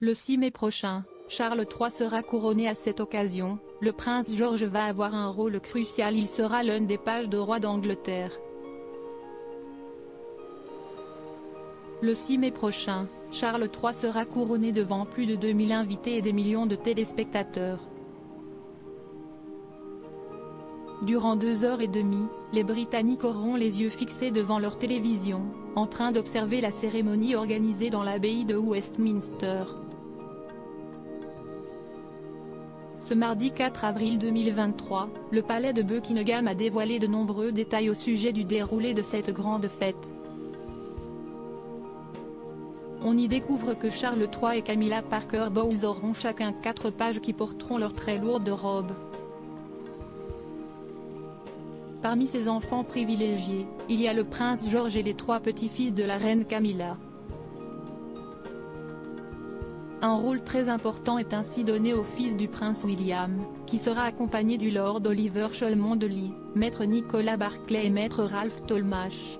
Le 6 mai prochain, Charles III sera couronné. À cette occasion, le prince George va avoir un rôle crucial. Il sera l'un des pages de roi d'Angleterre. Le 6 mai prochain, Charles III sera couronné devant plus de 2000 invités et des millions de téléspectateurs. Durant 2h30, les Britanniques auront les yeux fixés devant leur télévision, en train d'observer la cérémonie organisée dans l'abbaye de Westminster. Ce mardi 4 avril 2023, le palais de Buckingham a dévoilé de nombreux détails au sujet du déroulé de cette grande fête. On y découvre que Charles III et Camilla Parker Bowles auront chacun 4 pages qui porteront leurs très lourdes robes. Parmi ses enfants privilégiés, il y a le prince George et les 3 petits-fils de la reine Camilla. Un rôle très important est ainsi donné au fils du prince William, qui sera accompagné du lord Oliver Cholmondeley, maître Nicolas Barclay et maître Ralph Tolmach.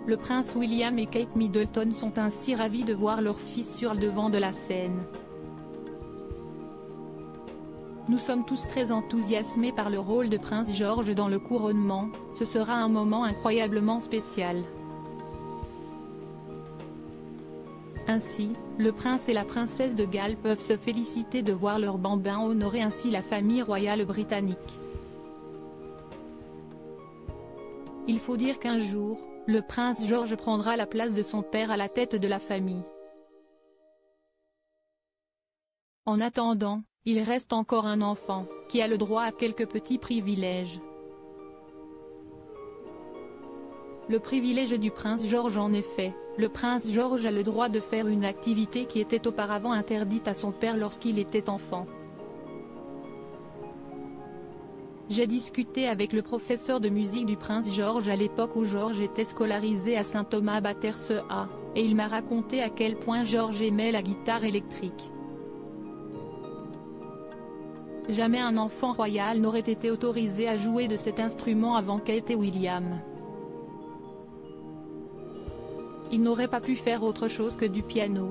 Le prince William et Kate Middleton sont ainsi ravis de voir leur fils sur le devant de la scène. Nous sommes tous très enthousiasmés par le rôle de prince George dans le couronnement, ce sera un moment incroyablement spécial. Ainsi, le prince et la princesse de Galles peuvent se féliciter de voir leur bambin honorer ainsi la famille royale britannique. Il faut dire qu'un jour, le prince George prendra la place de son père à la tête de la famille. En attendant, il reste encore un enfant, qui a le droit à quelques petits privilèges. Le privilège du prince George. En effet, le prince George a le droit de faire une activité qui était auparavant interdite à son père lorsqu'il était enfant. J'ai discuté avec le professeur de musique du prince George à l'époque où George était scolarisé à Saint Thomas Battersea, et il m'a raconté à quel point George aimait la guitare électrique. Jamais un enfant royal n'aurait été autorisé à jouer de cet instrument avant Kate et William. Il n'aurait pas pu faire autre chose que du piano.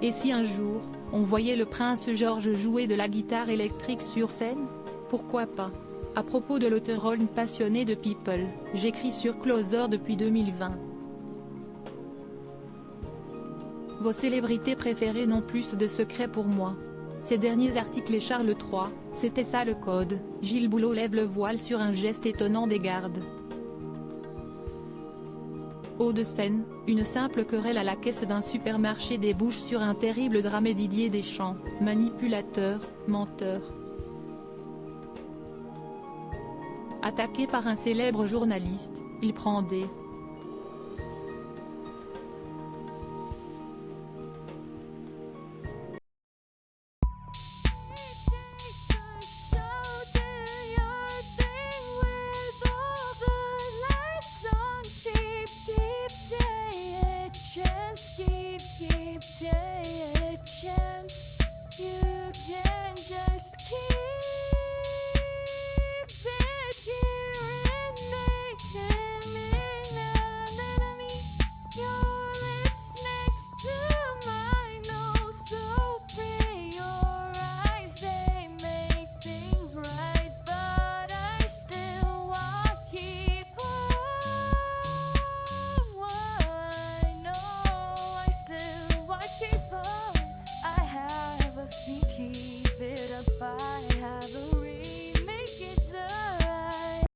Et si un jour, on voyait le prince George jouer de la guitare électrique sur scène? Pourquoi pas? À propos de l'auteur Ron passionné de People, j'écris sur Closer depuis 2020. Vos célébrités préférées n'ont plus de secrets pour moi. Ces derniers articles et Charles III, c'était ça le code. Gilles Boulot lève le voile sur un geste étonnant des gardes. Hauts-de-Seine, une simple querelle à la caisse d'un supermarché débouche sur un terrible drame. Didier Deschamps, manipulateur, menteur. Attaqué par un célèbre journaliste, il prend des